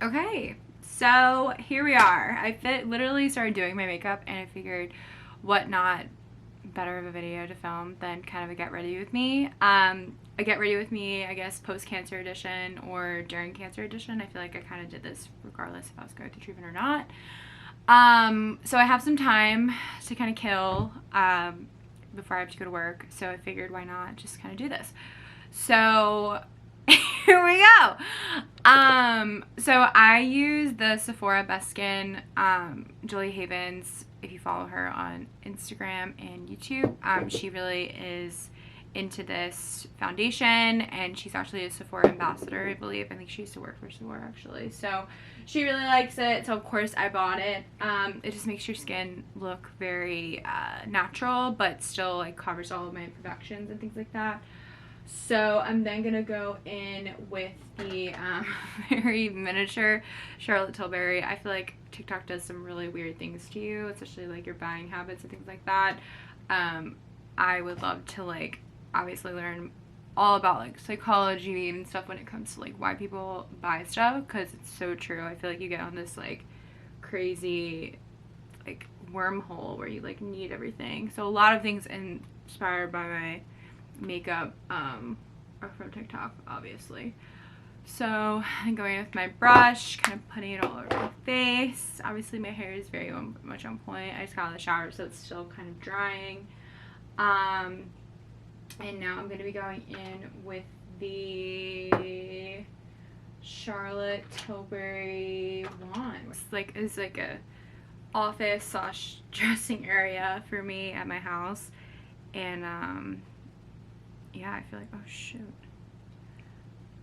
Okay, so here we are. Literally started doing my makeup and I figured what not better of a video to film than kind of a get ready with me. A get ready with me, I guess, post-cancer edition or during cancer edition. I feel like I kind of did this regardless if I was going through treatment or not. So I have some time to kind of kill before I have to go to work. So I figured why not just kind of do this. So here we go. So I use the Sephora Best Skin, Julie Havens. If you follow her on Instagram and YouTube, she really is into this foundation, and she's actually a Sephora ambassador, I believe. I think she used to work for Sephora actually. So she really likes it. So of course I bought it. It just makes your skin look very natural, but still like covers all of my imperfections and things like that. So I'm then going to go in with the very miniature Charlotte Tilbury. I feel like TikTok does some really weird things to you, especially like your buying habits and things like that. I would love to like obviously learn all about like psychology and stuff when it comes to like why people buy stuff, because it's so true. I feel like you get on this like crazy like wormhole where you like need everything. So a lot of things inspired by my makeup are from TikTok, obviously. So I'm going with my brush, kind of putting it all over my face. Obviously my hair is very much on point. I just got out of the shower, so it's still kind of drying. And now I'm going to be going in with the Charlotte Tilbury wand. It's like a office / dressing area for me at my house. And yeah, I feel like, oh shoot.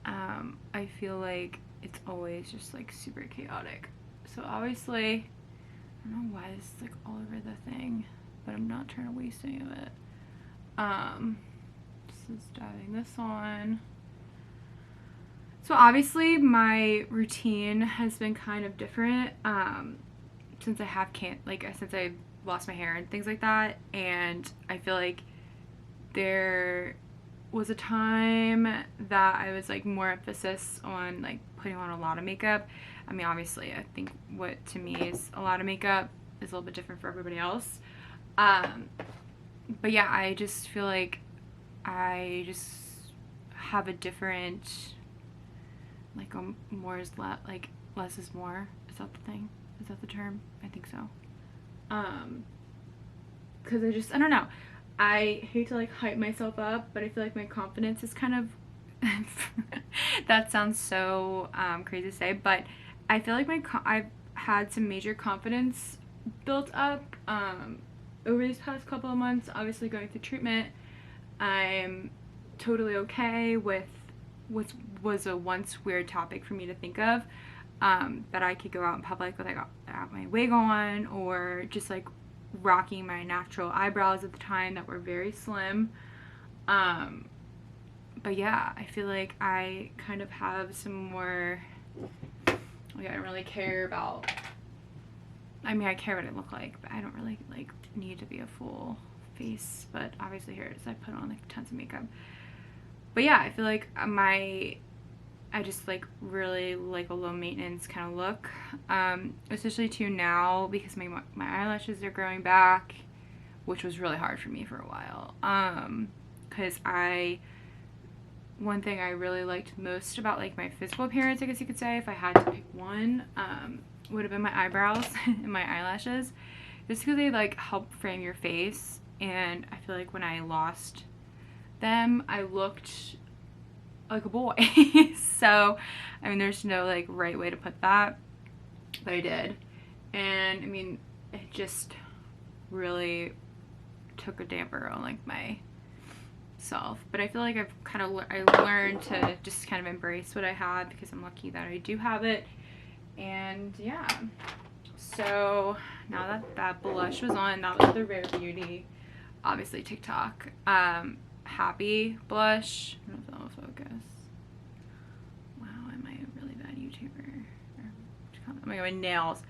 I feel like it's always just like super chaotic. So obviously, I don't know why this is like all over the thing, but I'm not trying to waste any of it. This is dabbing this on. So obviously my routine has been kind of different since since I lost my hair and things like that. And I feel like there was a time that I was like more emphasis on like putting on a lot of makeup. I mean, obviously I think what to me is a lot of makeup is a little bit different for everybody else. But yeah, I just feel like I just have a different like more is less, like less is more. Is that the thing? Is that the term? I think so. Because I don't know. I hate to like hype myself up, but I feel like my confidence is kind of that sounds so crazy to say, but I feel like I've had some major confidence built up over these past couple of months. Obviously going through treatment, I'm totally okay with what was a once weird topic for me to think of, that I could go out in public with like my wig on, or just like rocking my natural eyebrows at the time that were very slim. But yeah, I feel like I kind of have some more, like, I don't really care about, I mean I care what I look like, but I don't really like need to be a full face. But obviously here it is, I put on like tons of makeup. But yeah, I feel like I just like really like a low maintenance kind of look, especially too now because my eyelashes are growing back, which was really hard for me for a while, because one thing I really liked most about like my physical appearance, I guess you could say, if I had to pick one, would have been my eyebrows and my eyelashes, just because they like help frame your face. And I feel like when I lost them, I looked like a boy. So I mean there's no like right way to put that, but I did. And I mean it just really took a damper on like my self. But I feel like I've kind of I learned to just kind of embrace what I had, because I'm lucky that I do have it. And yeah, so now that that blush was on, that was the Rare Beauty, obviously TikTok, Happy blush. I don't know if that will focus. Wow, am I a really bad YouTuber? Oh my god, my nails.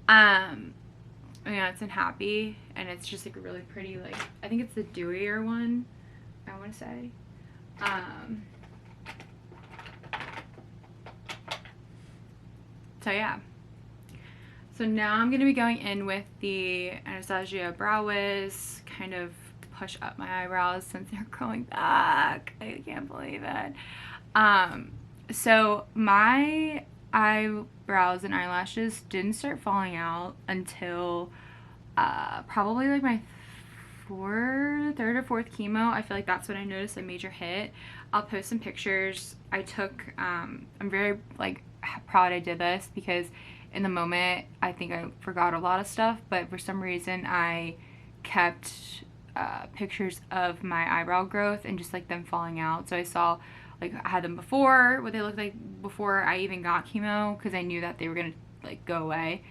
Yeah, it's in Happy, and it's just like a really pretty, like, I think it's the dewier one, I want to say. So yeah. So now I'm going to be going in with the Anastasia Brow Wiz, kind of push up my eyebrows since they're growing back. I can't believe it. So my eyebrows and eyelashes didn't start falling out until probably like my third or fourth chemo. I feel like that's when I noticed a major hit. I'll post some pictures I took. I'm very like proud I did this because in the moment I think I forgot a lot of stuff, but for some reason I kept pictures of my eyebrow growth and just like them falling out. So I saw like I had them before, what they looked like before I even got chemo, because I knew that they were gonna like go away.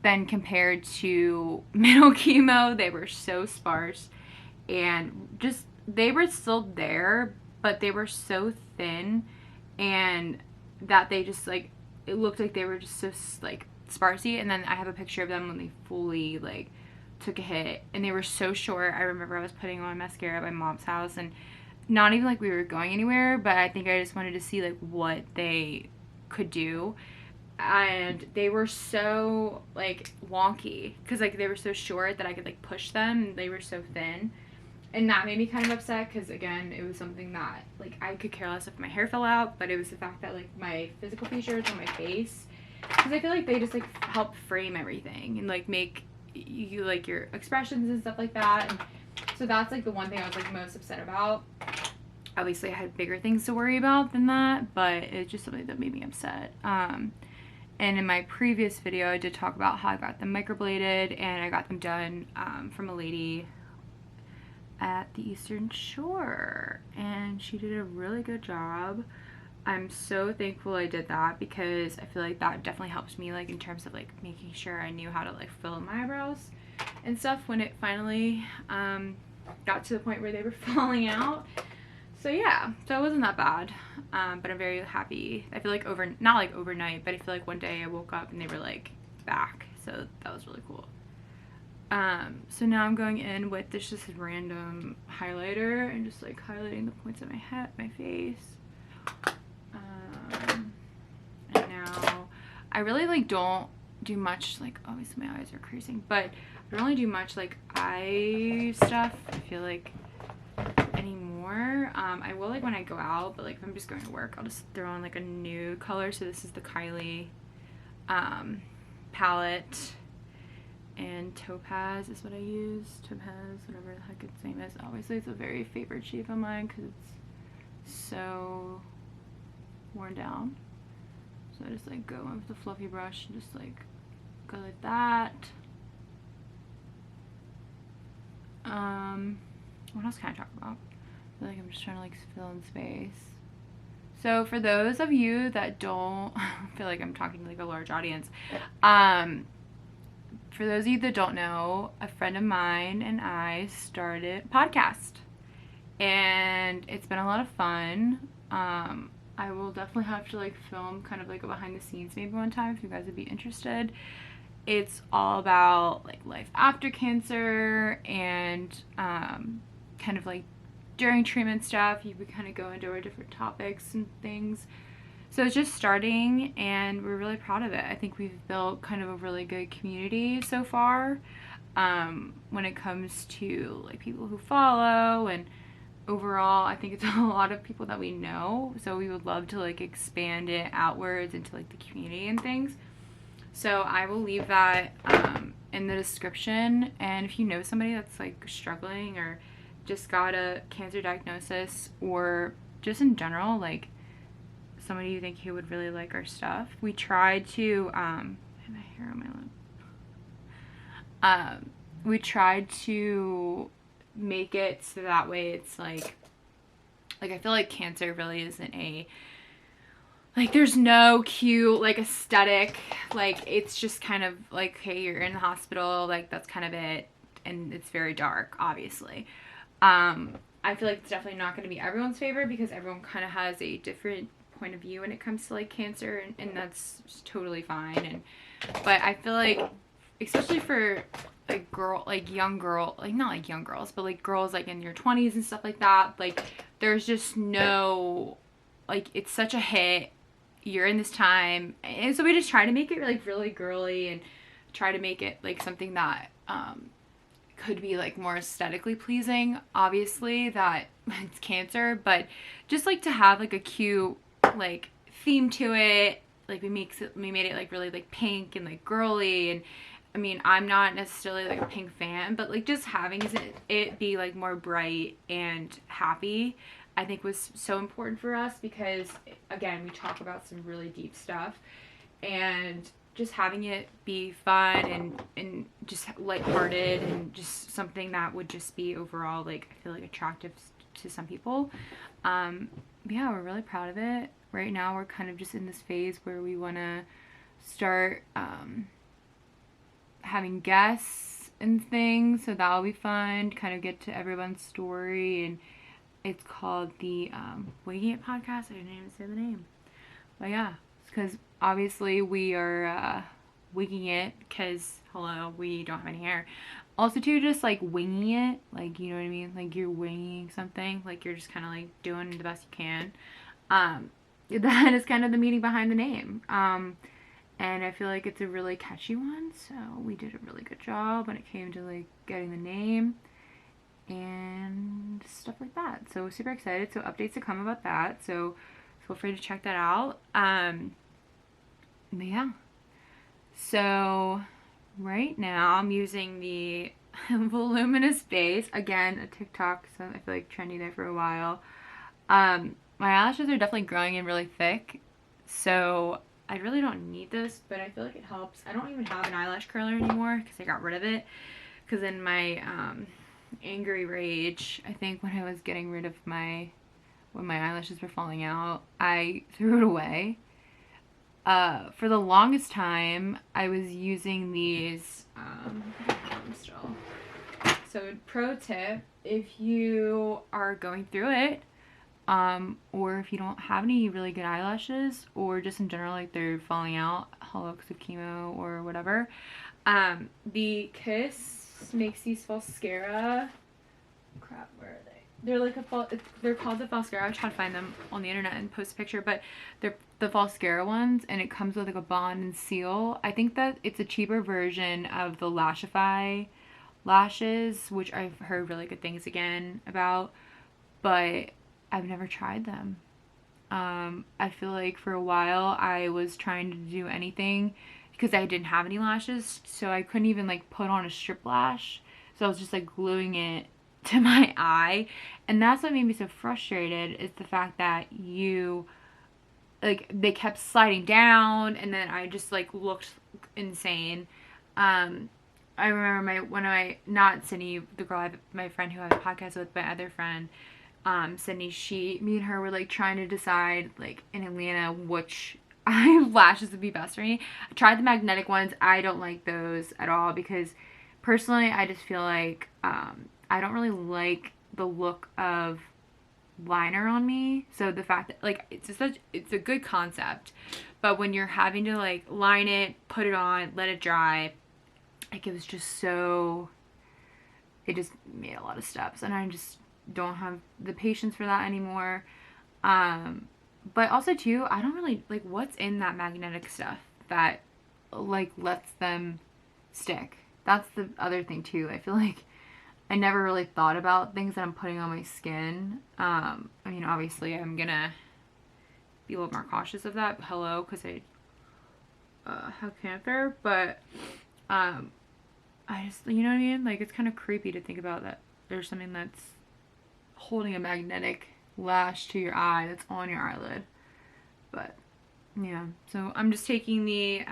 Then compared to middle chemo, they were so sparse and just they were still there, but they were so thin and that they just like it looked like they were just so like sparsy. And then I have a picture of them when they fully like took a hit and they were so short. I remember I was putting on mascara at my mom's house and not even like we were going anywhere, but I think I just wanted to see like what they could do. And they were so like wonky because like they were so short that I could like push them and they were so thin, and that made me kind of upset because again it was something that like I could care less if my hair fell out, but it was the fact that like my physical features on my face, because I feel like they just like help frame everything and like make you like your expressions and stuff like that. And so that's like the one thing I was like most upset about. Obviously I had bigger things to worry about than that, but it's just something that made me upset. And in my previous video, I did talk about how I got them microbladed, and I got them done from a lady at the Eastern Shore, and she did a really good job. I'm so thankful I did that because I feel like that definitely helped me like in terms of like making sure I knew how to like fill in my eyebrows and stuff when it finally got to the point where they were falling out. So yeah, so it wasn't that bad, but I'm very happy. I feel like not like overnight, but I feel like one day I woke up and they were like back, so that was really cool. So now I'm going in with this just random highlighter and just like highlighting the points of my head, my face. And now I really like don't do much, like obviously my eyes are creasing, but I don't really do much like eye stuff, I feel like, anymore. I will like when I go out, but like if I'm just going to work, I'll just throw on like a nude color. So this is the Kylie palette, and Topaz is what I use. Topaz, whatever the heck its name is. Obviously it's a very favorite shade of mine because it's so worn down. So I just like go in with the fluffy brush and just like go like that. What else can I talk about? I feel like I'm just trying to like fill in space. So for those of you that don't feel like I'm talking to like a large audience, for those of you that don't know, a friend of mine and I started a podcast, and it's been a lot of fun. I will definitely have to like film kind of like a behind the scenes maybe one time if you guys would be interested. It's all about like life after cancer and kind of like during treatment stuff. You would kind of go into our different topics and things. So it's just starting and we're really proud of it. I think we've built kind of a really good community so far when it comes to like people who follow, and overall I think it's a lot of people that we know. So we would love to like expand it outwards into like the community and things. So I will leave that in the description, and if you know somebody that's like struggling or just got a cancer diagnosis, or just in general like somebody you think who would really like our stuff, we tried to I have my hair on my lip. We tried to make it so that way it's like I feel like cancer really isn't a like there's no cute like aesthetic, like it's just kind of like, hey, you're in the hospital, like that's kind of it, and it's very dark obviously. I feel like it's definitely not going to be everyone's favorite because everyone kind of has a different point of view when it comes to like cancer, and that's totally fine. And but I feel like especially for like young girl, like not like young girls, but like girls like in your 20s and stuff like that, like there's just no, like it's such a hit, you're in this time. And so we just try to make it like really girly and try to make it like something that could be like more aesthetically pleasing. Obviously that it's cancer, but just like to have like a cute like theme to it. Like we made it like really like pink and like girly, and I mean, I'm not necessarily like a pink fan, but like just having it be like more bright and happy, I think was so important for us because again, we talk about some really deep stuff, and just having it be fun and just lighthearted and just something that would just be overall like I feel like attractive to some people. Yeah, we're really proud of it. Right now we're kind of just in this phase where we want to start having guests and things, so that'll be fun, kind of get to everyone's story. And it's called the Winging It podcast. I didn't even say the name, but yeah, because obviously we are winging it because hello, we don't have any hair. Also too, just like winging it, like, you know what I mean, like you're winging something, like you're just kind of like doing the best you can. That is kind of the meaning behind the name. And I feel like it's a really catchy one, so we did a really good job when it came to like getting the name and stuff like that. So super excited. So updates to come about that, so feel free to check that out. But yeah, so right now I'm using the voluminous base, again a TikTok, so I feel like trendy there for a while. My eyelashes are definitely growing in really thick, so I really don't need this, but I feel like it helps. I don't even have an eyelash curler anymore because I got rid of it, because in my angry rage, I think when I was getting rid of when my eyelashes were falling out, I threw it away. For the longest time, I was using these, still. So pro tip, if you are going through it, or if you don't have any really good eyelashes, or just in general, like they're falling out, hollow because of chemo or whatever, the Kiss makes these Falscara, crap, where are they? They're like they're called the Falscara. I tried to find them on the internet and post a picture, but they're the Falscara ones, and it comes with like a bond and seal. I think that it's a cheaper version of the Lashify lashes, which I've heard really good things again about, but I've never tried them. I feel like for a while I was trying to do anything because I didn't have any lashes, so I couldn't even like put on a strip lash, so I was just like gluing it to my eye, and that's what made me so frustrated, is the fact that they kept sliding down, and then I just like looked insane. I remember not Sydney, the girl, my friend who I have a podcast with, my other friend, Sydney, me and her were like trying to decide like in Atlanta which eyelashes would be best for me. I tried the magnetic ones. I don't like those at all because personally I just feel like I don't really like the look of liner on me. So the fact that like it's a good concept, but when you're having to like line it, put it on, let it dry, like it just made a lot of steps, and I just don't have the patience for that anymore. But also too, I don't really like what's in that magnetic stuff that like lets them stick. That's the other thing too. I feel like I never really thought about things that I'm putting on my skin. I mean, obviously I'm gonna be a little more cautious of that. Hello, because I have cancer, but I just, you know what I mean? Like, it's kind of creepy to think about that there's something that's holding a magnetic lash to your eye that's on your eyelid. But yeah, so I'm just taking the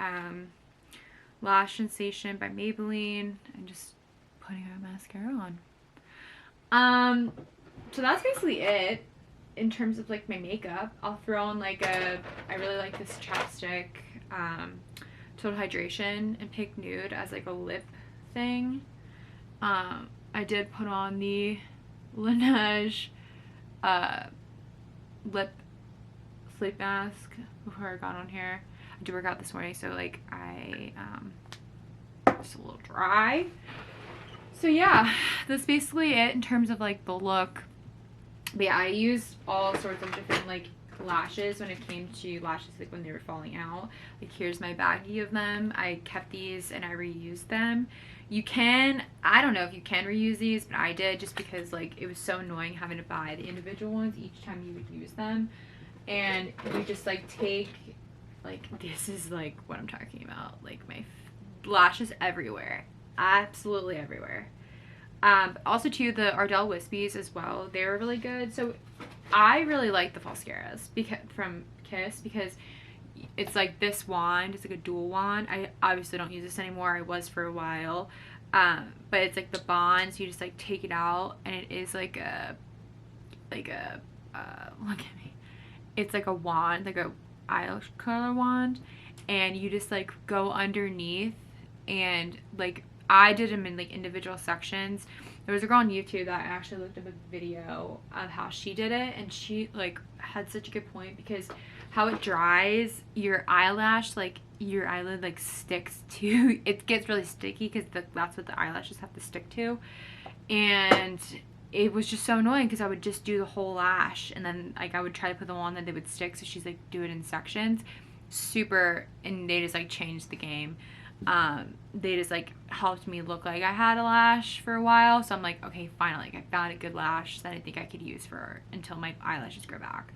Lash Sensation by Maybelline and just putting a mascara on. So that's basically it in terms of like my makeup. I'll throw on like I really like this chapstick, Total Hydration and Pink Nude as like a lip thing. I did put on the Laneige lip sleep mask before I got on here. I did work out this morning, so like I just a little dry. So yeah, that's basically it in terms of like the look. But yeah, I used all sorts of different like lashes when it came to lashes, like when they were falling out. Like here's my baggie of them. I kept these and I reused them. You can, I don't know if you can reuse these, but I did, just because like it was so annoying having to buy the individual ones each time you would use them. And you just like take, like, this is like what I'm talking about, like my lashes everywhere, absolutely everywhere. Also too, the Ardell Wispies as well, they were really good. So I really like the Falscaras from Kiss, because it's like this wand, it's like a dual wand. I obviously don't use this anymore, I was for a while, but it's like the bond, so you just like take it out, and it is like a look at me, it's like a wand, like a eyelash color wand, and you just like go underneath, and like I did them in like individual sections. There was a girl on YouTube that I actually looked up a video of how she did it, and she like had such a good point, because how it dries your eyelash, like your eyelid like sticks to, it gets really sticky because that's what the eyelashes have to stick to. And it was just so annoying because I would just do the whole lash, and then like I would try to put them on, that they would stick, so she's like, do it in sections. Super, and they just like changed the game. They just like helped me look like I had a lash for a while, so I'm like, okay, finally, like, I found a good lash that I think I could use for until my eyelashes grow back.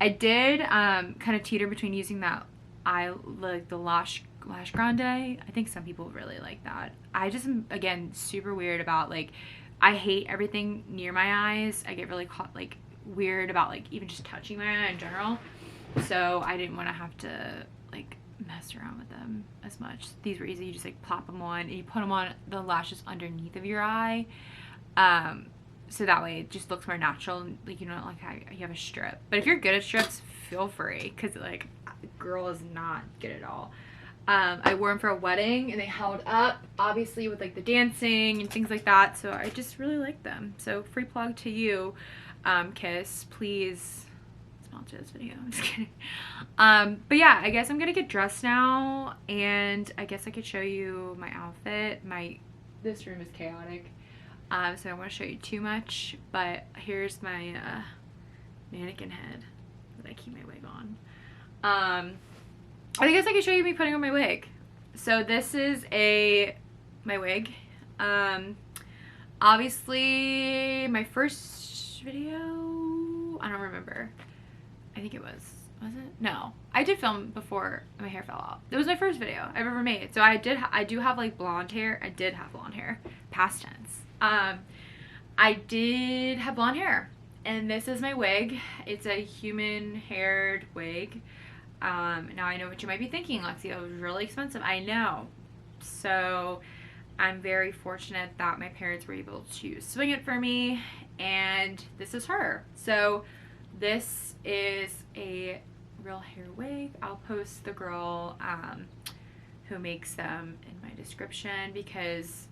I did kind of teeter between using that like the lash grande. I think some people really like that. I just am, again, super weird about, like, I hate everything near my eyes. I get really like weird about like even just touching my eye in general, so I didn't want to have to like mess around with them as much. These were easy. You just like plop them on, and you put them on the lashes underneath of your eye, so that way it just looks more natural, like, you know, like how you have a strip. But if you're good at strips, feel free, because like girl is not good at all. I wore them for a wedding, and they held up, obviously, with like the dancing and things like that, so I just really like them. So free plug to you, Kiss, please sponsor this video. I'm just kidding. But yeah, I guess I'm gonna get dressed now, and I guess I could show you my outfit. This room is chaotic, so I don't want to show you too much, but here's my mannequin head that I keep my wig on. I guess I could show you me putting on my wig. So this is my wig. Obviously my first video, I don't remember. I think it was it? No, I did film before my hair fell out. It was my first video I've ever made. So I do have like blonde hair. I did have blonde hair, past tense. I did have blonde hair, and this is my wig. It's a human haired wig. Now I know what you might be thinking, Lexi, it was really expensive. I know. So I'm very fortunate that my parents were able to swing it for me, and this is her. So this is a real hair wig. I'll post the girl who makes them in my description, because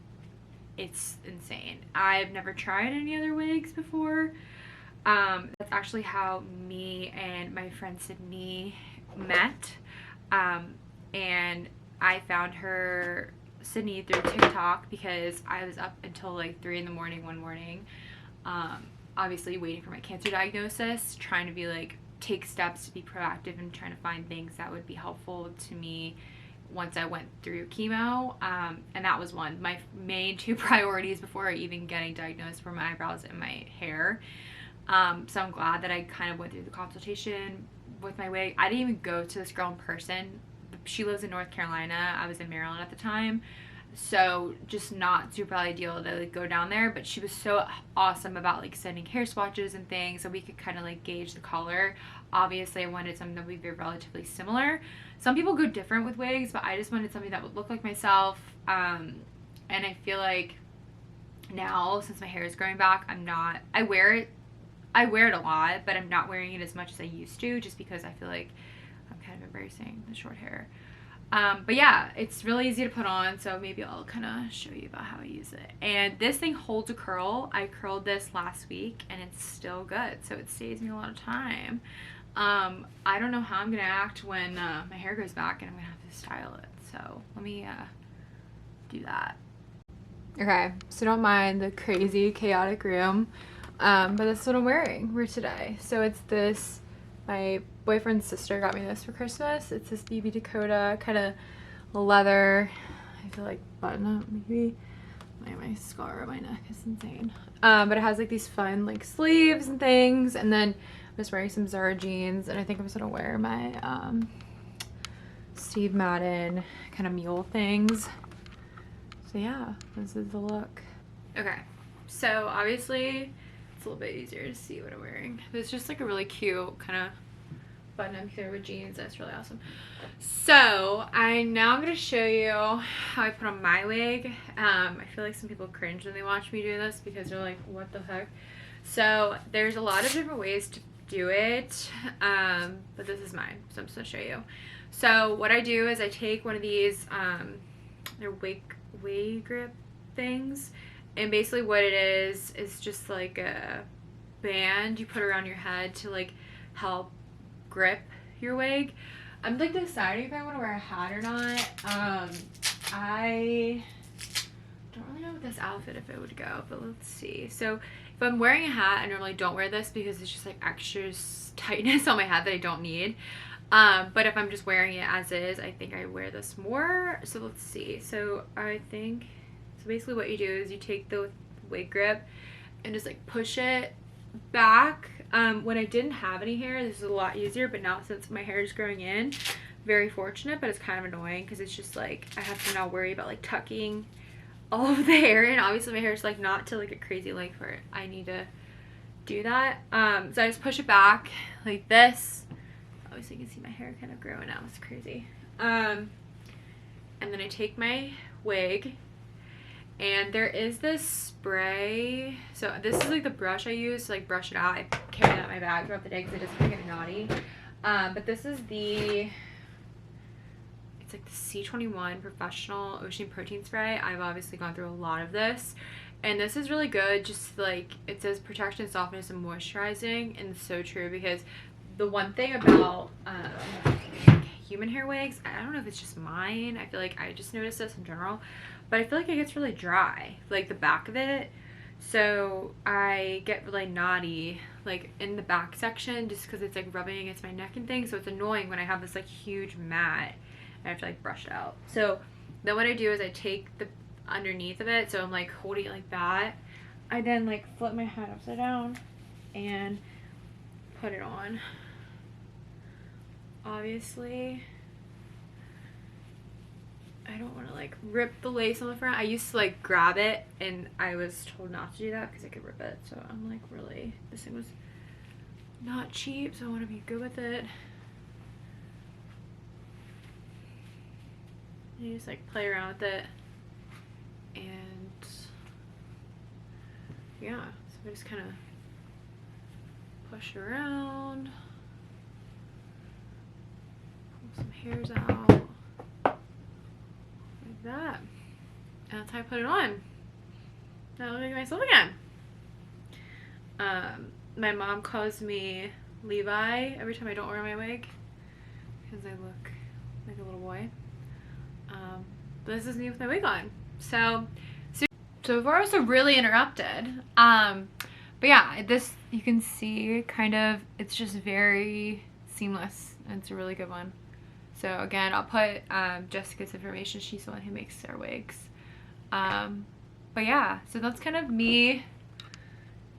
it's insane. I've never tried any other wigs before. That's actually how me and my friend Sydney met, and I found Sydney, through TikTok, because I was up until like 3 in the morning one morning, obviously waiting for my cancer diagnosis, trying to be like, take steps to be proactive and trying to find things that would be helpful to me once I went through chemo, and that was one. My main 2 priorities before even getting diagnosed were my eyebrows and my hair. So I'm glad that I kind of went through the consultation with my wig. I didn't even go to this girl in person. She lives in North Carolina. I was in Maryland at the time, so just not super ideal to like go down there, but she was so awesome about like sending hair swatches and things, so we could kind of like gauge the color. Obviously I wanted something that would be relatively similar. Some people go different with wigs, but I just wanted something that would look like myself, and I feel like now, since my hair is growing back, I wear it a lot, but I'm not wearing it as much as I used to, just because I feel like I'm kind of embracing the short hair. But yeah, it's really easy to put on, so maybe I'll kind of show you about how I use it. And this thing holds a curl. I curled this last week, and it's still good, so it saves me a lot of time. I don't know how I'm gonna act when my hair grows back and I'm gonna have to style it, so let me do that. Okay, so don't mind the crazy chaotic room, but that's what I'm wearing for today. So it's this My boyfriend's sister got me this for Christmas. It's this BB Dakota kind of leather, I feel like button up maybe. My scar on my neck is insane. But it has like these fun like sleeves and things, and then I'm just wearing some Zara jeans, and I think I'm just gonna wear my Steve Madden kind of mule things. So yeah, this is the look. Okay, so obviously it's a little bit easier to see what I'm wearing. It's just like a really cute kind of button up here with jeans. That's really awesome. So I'm gonna show you how I put on my wig. I feel like some people cringe when they watch me do this because they're like, what the heck? So there's a lot of different ways to do it, but this is mine, so I'm just gonna show you. So what I do is I take one of these they're wig grip things, and basically what it is just like a band you put around your head to like help grip your wig. I'm like deciding if I want to wear a hat or not. I don't really know with this outfit if it would go, but let's see. So if I'm wearing a hat, I normally don't wear this because it's just like extra tightness on my head that I don't need. But if I'm just wearing it as is, I think I wear this more. So let's see. So I think, so basically what you do is you take the wig grip and just like push it back. When I didn't have any hair, this is a lot easier, but now since my hair is growing in, very fortunate, but it's kind of annoying because it's just like I have to now worry about like tucking all of the hair in. Obviously my hair is like not to like a crazy length where I need to do that. So I just push it back like this. Obviously you can see my hair kind of growing out. It's crazy. And then I take my wig, and there is this spray. So this is like the brush I use to like brush it out. I carry that in my bag throughout the day because it doesn't get naughty. But this is it's like the C21 Professional Ocean Protein Spray. I've obviously gone through a lot of this, and this is really good. Just like it says protection, softness, and moisturizing, and it's so true because the one thing about human hair wigs, I don't know if it's just mine, I feel like I just noticed this in general, but I feel like it gets really dry, like the back of it. So I get really knotty like in the back section just because it's like rubbing against my neck and things. So it's annoying when I have this like huge mat and I have to like brush it out. So then what I do is I take the underneath of it, so I'm like holding it like that. I then like flip my hat upside down and put it on. Obviously I don't want to like rip the lace on the front. I used to like grab it and I was told not to do that because I could rip it. So I'm like, really, this thing was not cheap, so I want to be good with it. You just like play around with it, and yeah, so I just kind of push around, pull some hairs out like that, and that's how I put it on. Now I look like myself again. My mom calls me Levi every time I don't wear my wig because I look like a little boy. But this is me with my wig on. So before I was really interrupted. But yeah, this you can see kind of, it's just very seamless, and it's a really good one. So again, I'll put Jessica's information. She's the one who makes our wigs. But yeah, so that's kind of me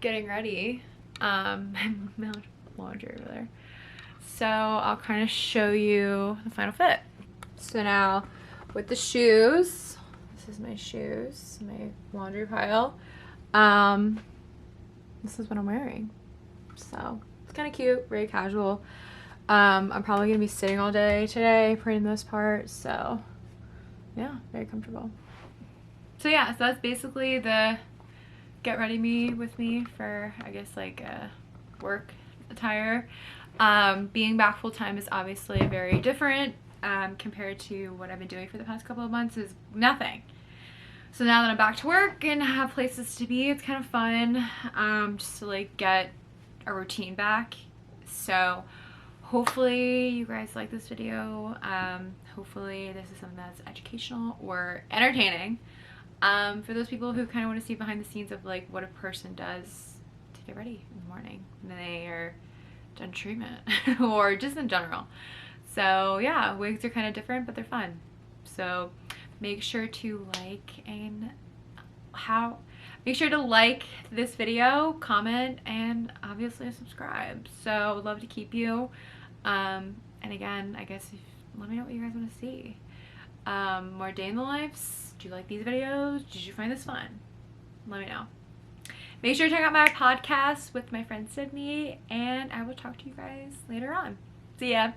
getting ready. My laundry over there. So I'll kind of show you the final fit. So now with the shoes, this is my shoes, my laundry pile. This is what I'm wearing. So it's kind of cute, very casual. I'm probably gonna be sitting all day today for the most part, so yeah, very comfortable. So yeah, so that's basically the get ready with me for, I guess, like work attire. Being back full time is obviously very different compared to what I've been doing for the past couple of months. Is nothing. So now that I'm back to work and have places to be, it's kind of fun just to like get a routine back. So hopefully you guys like this video. Hopefully this is something that's educational or entertaining for those people who kind of want to see behind the scenes of like what a person does to get ready in the morning when they are done treatment or just in general. So yeah, wigs are kind of different, but they're fun. So make sure to make sure to like this video, comment, and obviously subscribe. So would love to keep you. And again, I guess let me know what you guys want to see. More day in the lives. Do you like these videos? Did you find this fun? Let me know. Make sure to check out my podcast with my friend Sydney, and I will talk to you guys later on. See ya.